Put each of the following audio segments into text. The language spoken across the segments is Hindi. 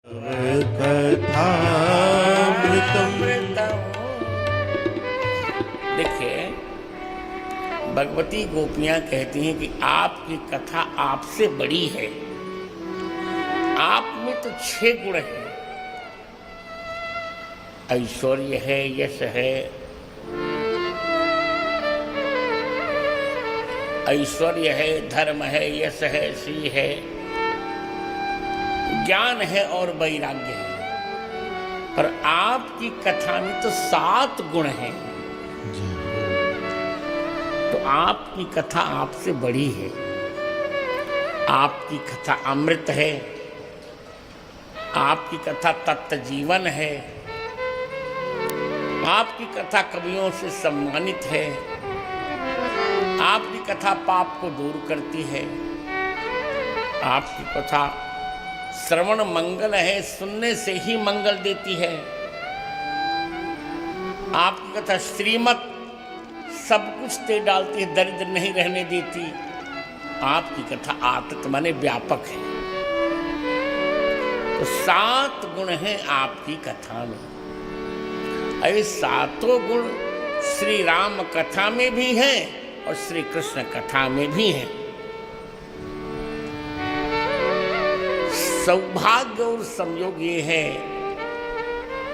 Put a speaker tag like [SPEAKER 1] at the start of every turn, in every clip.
[SPEAKER 1] कथामृतम। देखिए, भगवती गोपियां कहती हैं कि आपकी कथा आपसे बड़ी है। आप में तो 6 गुण हैं, ऐश्वर्य है, यश है, ऐश्वर्य है, धर्म है, यश है, श्री है, ज्ञान है और वैराग्य है। पर आपकी कथा में तो 7 गुण हैं। तो आपकी कथा आपसे बड़ी है। आपकी कथा अमृत है, आपकी कथा तत्व जीवन है, आपकी कथा कवियों से सम्मानित है, आपकी कथा पाप को दूर करती है, आपकी कथा श्रवण मंगल है, सुनने से ही मंगल देती है, आपकी कथा श्रीमत सब कुछ दे डालती है, दरिद्र नहीं रहने देती। आपकी कथा आतत माने व्यापक है। तो 7 गुण हैं आपकी कथा में। ये 7 गुण श्री राम कथा में भी हैं और श्री कृष्ण कथा में भी हैं। सौभाग्य और संयोग ये है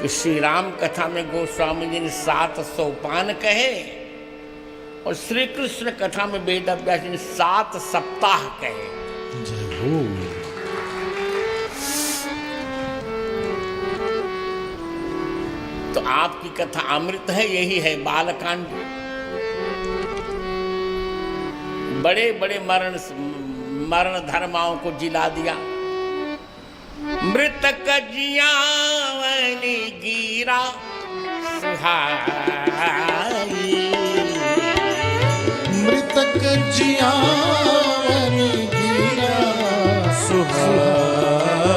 [SPEAKER 1] कि श्री राम कथा में गोस्वामी जी ने 7 सोपान कहे और श्री कृष्ण कथा में वेद व्यास जी ने 7 सप्ताह कहे। तो आपकी कथा अमृत है, यही है बालकांड। बड़े बड़े मरण धर्माओं को जिला दिया। मृतक जियावनी गिरा सुहाई,
[SPEAKER 2] मृतक जियावनी गिरा सुहाई,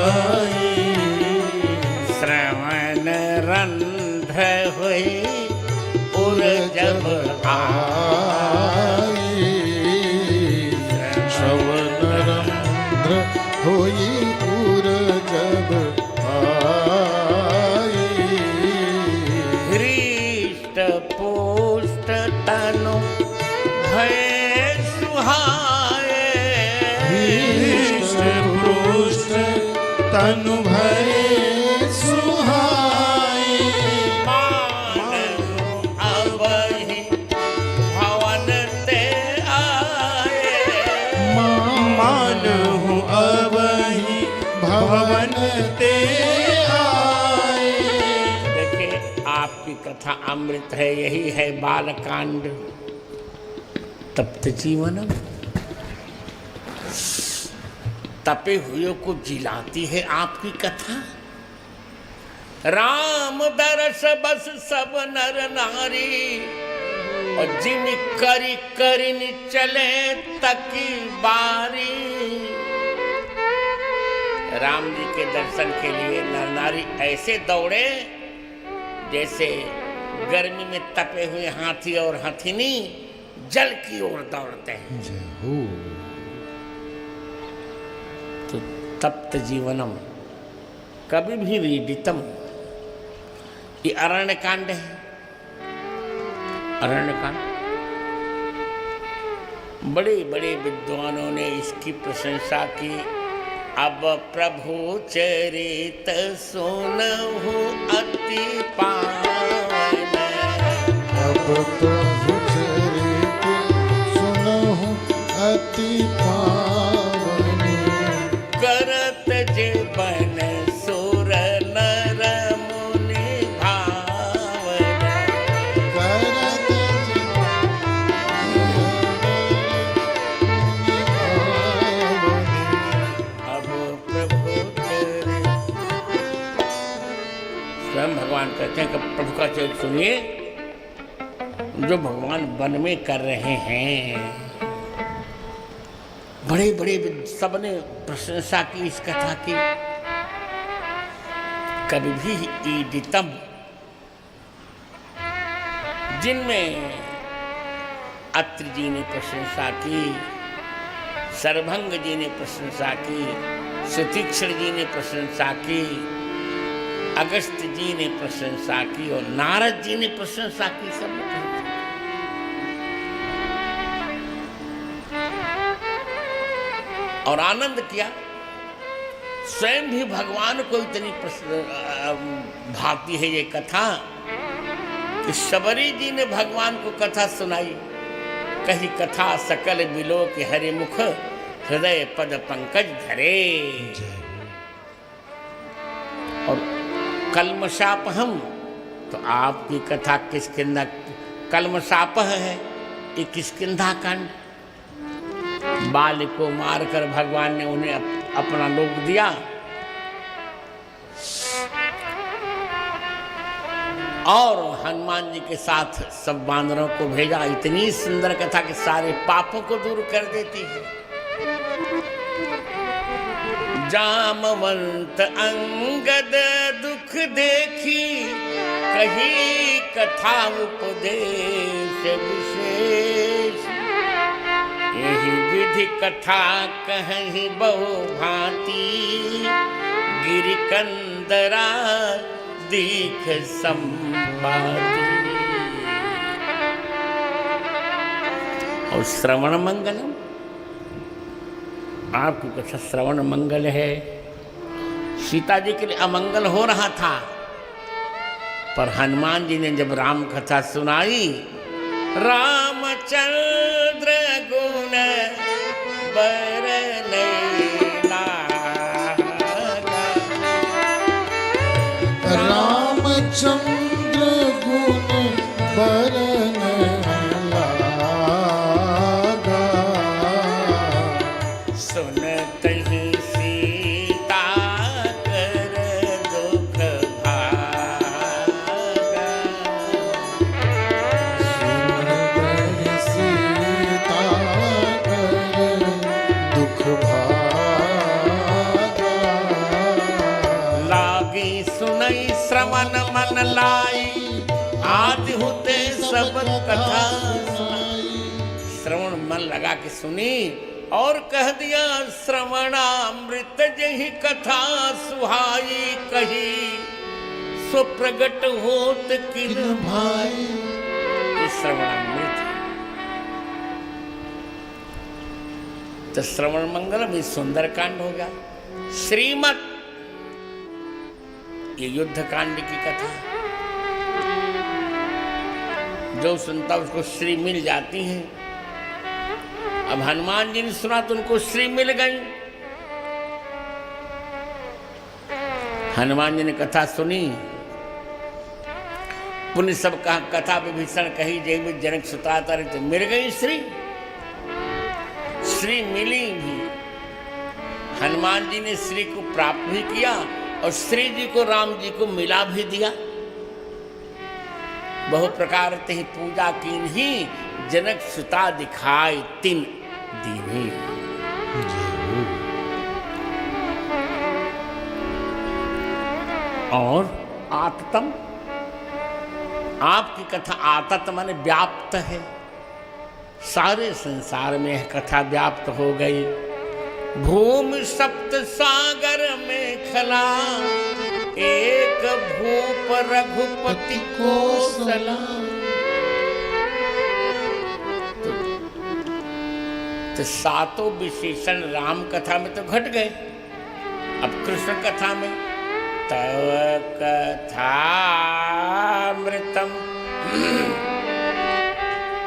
[SPEAKER 1] श्रवण रंध्र हुए उर जब
[SPEAKER 2] आई, श्रवण रंध्र होई उर जब आई,
[SPEAKER 1] हृष्ट पुष्ट तनु भय सुहाए,
[SPEAKER 2] हृष्ट पुष्ट तनु भय सुहाई,
[SPEAKER 1] मानहु अबहि भवन ते आए,
[SPEAKER 2] मानहु अबहि भवन ते आए।
[SPEAKER 1] देखिए, आपकी कथा अमृत है, यही है बालकांड। तप्त जीवनम, तपे हुए को जिलाती है आपकी कथा। राम दरस बस सब नर नारी, और जिम करी करिन चले तकी बारी। राम जी के दर्शन के लिए नर नारी ऐसे दौड़े जैसे गर्मी में तपे हुए हाथी और हथिनी जल की ओर दौड़ते हैं। तो तप्त जीवनम कभी भी रीडितम, ये अरण्य कांड है। अरण्य कांड बड़े बड़े विद्वानों ने इसकी प्रशंसा की। अब प्रभु चरित सुनहु अति पावन,
[SPEAKER 2] अब प्रभु चरित सुनहु अति पावन,
[SPEAKER 1] करत जे बन सुर नर मुनि भावन,
[SPEAKER 2] करत
[SPEAKER 1] अब प्रभु चरित। स्वयं भगवान कहते हैं कि प्रभु का चरित्र सुनिए, जो भगवान वन में कर रहे हैं। बड़े बड़े सबने प्रशंसा की इस कथा की। कभी भी ईडितम, जिनमें अत्रि जी ने प्रशंसा की, सर्वभंग जी ने प्रशंसा की, सुतीक्षण जी ने प्रशंसा की, अगस्त जी ने प्रशंसा की और नारद जी ने प्रशंसा की। सब ने प्रशंसा की और आनंद किया। स्वयं भी भगवान को इतनी भाती है ये कथा कि शबरी जी ने भगवान को कथा सुनाई। कही कथा सकल बिलो के हरि मुख, हृदय पद पंकज धरे। और कलमशाप हम तो आपकी कथा किष्किंधा, कलमशाप है ये किष्किंधा कांड। बाल को मारकर भगवान ने उन्हें अपना लोक दिया। और हनुमान जी के साथ सब बानरों को भेजा। इतनी सुंदर कथा कि सारे पापों को दूर कर देती है। जामवंत अंगद दुख देखी, कही कथा उपदेश विशेष। यही विधि कथा कहीं बहु भांति, गिरि कंदरा दीख संपाति। और श्रवण मंगलम, आपकी कथा श्रवण मंगल है। सीता जी के लिए अमंगल हो रहा था, पर हनुमान जी ने जब राम कथा सुनाई, रामचंद्र गुण बरनैना,
[SPEAKER 2] रामचंद्र गुण बरनैना,
[SPEAKER 1] सुनत ही सीता कर दुख भागा।
[SPEAKER 2] सीता कर दुख भागा।
[SPEAKER 1] लागी सुनई श्रवण मन लाई, आदि होते सब कथा सुनाई। श्रवण मन लगा के सुनी और कह दिया, श्रवणामृत जही कथा सुहाई। कही सो प्रगट होत किन भाई। ये श्रवणामृत है। तो श्रवण मंगलम ये सुंदर कांड हो गया। श्रीमत ये युद्ध कांड की कथा। जो सुनता उसको श्री मिल जाती है। अब हनुमान जी ने सुना तो उनको श्री मिल गई। हनुमान जी ने कथा सुनी, पुण्य सब कथा विभीषण कही, जय में जनक सुतातर, तो मिल गई श्री। श्री मिली भी। हनुमान जी ने श्री को प्राप्त भी किया और श्री जी को राम जी को मिला भी दिया। बहु प्रकार ते पूजा कीन ही, जनक सुता दिखाई तिन दीने। और आततम, आपकी कथा आतत माने व्याप्त है। सारे संसार में यह कथा व्याप्त हो गई। भूमि सप्त सागर में खला, एक भूप रघुपति को सलाम। तो सातों विशेषण राम कथा में तो घट गए। अब कृष्ण कथा में तव कथामृतम,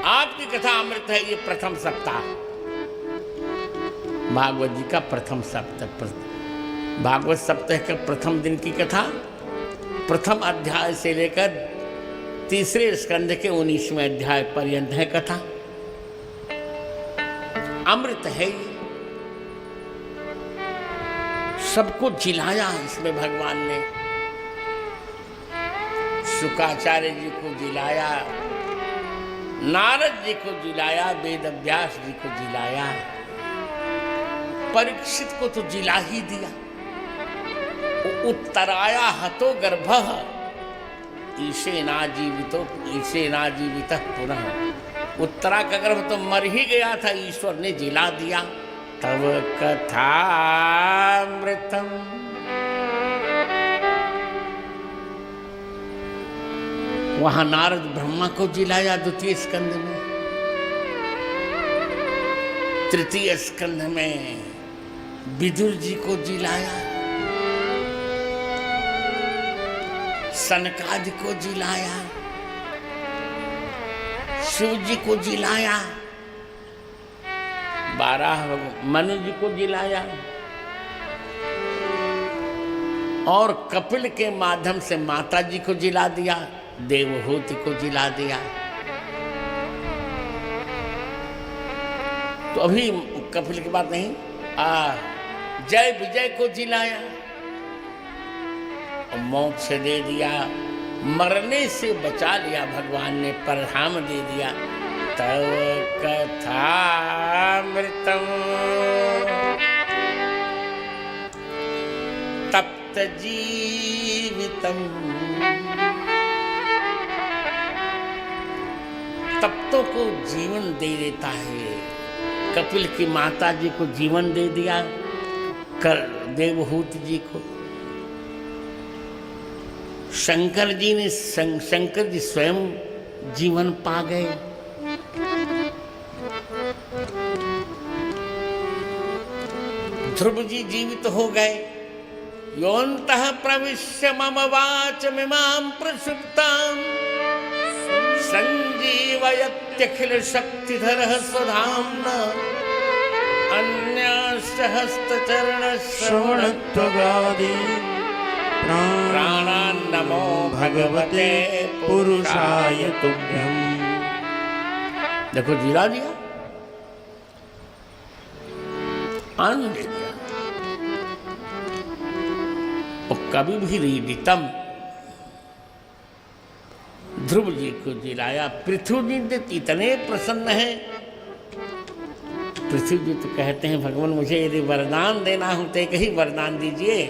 [SPEAKER 1] आपकी कथा अमृत है। ये प्रथम सप्ताह भागवत जी का प्रथम सप्ताह, भागवत सप्ताह के प्रथम दिन की कथा, प्रथम अध्याय से लेकर तीसरे स्कंध के 19वें अध्याय पर्यंत है कथा। अमृत है ये। सबको जिलाया इसमें भगवान ने। शुकाचार्य जी को जिलाया, नारद जी को जिलाया, वेद व्यास जी को जिलाया, परीक्षित को तो जिला ही दिया। उत्तराया हतो गर्भः, ईशे ना जीवित पुनः। उत्तरा का गर्भ तो मर ही गया था, ईश्वर ने जिला दिया। तव कथामृतम। वहां नारद ब्रह्मा को जिलाया द्वितीय स्कंध में, तृतीय स्कंध में विदुर जी को जिलाया, सनकादि को जिलाया, शिव जी को जिलाया, 12 मनु जी को जिलाया और कपिल के माध्यम से माता जी को जिला दिया, देवहूति को जिला दिया। तो अभी कपिल की बात नहीं, जय विजय को जिलाया और मोक्ष दे दिया, मरने से बचा लिया भगवान ने, परधाम दे दिया। तव कथामृतम तप्त जीवितम। तप्तों को जीवन दे देता है। कपिल की माता जी को जीवन दे दिया, देवहूति जी को। शंकर जी ने शंकर जी स्वयं जीवन पा गए। ध्रुव जी जीवित हो गए। योऽन्तः प्रविश्य मम वाचमिमां प्रसुप्तां संजीवयत्यखिल शक्तिधरः स्वधाम्ना अन्यसहस्त्रचरण
[SPEAKER 2] श्रवणत्वगादि
[SPEAKER 1] प्राणान्नमो भगवते पुरुषाय तुभ्यम्। देखो जिला दिया, अन्न दे दिया। और कभी भी रीडितम ध्रुव जी को जिलाया। पृथ्वी जी इतने प्रसन्न है, पृथ्वी जी तो कहते हैं भगवान मुझे यदि वरदान देना हो तो एक ही वरदान दीजिए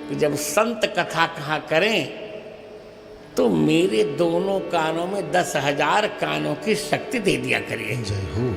[SPEAKER 1] कि जब संत कथा कहा करें तो मेरे दोनों कानों में 10,000 कानों की शक्ति दे दिया करिए।
[SPEAKER 2] जय हो।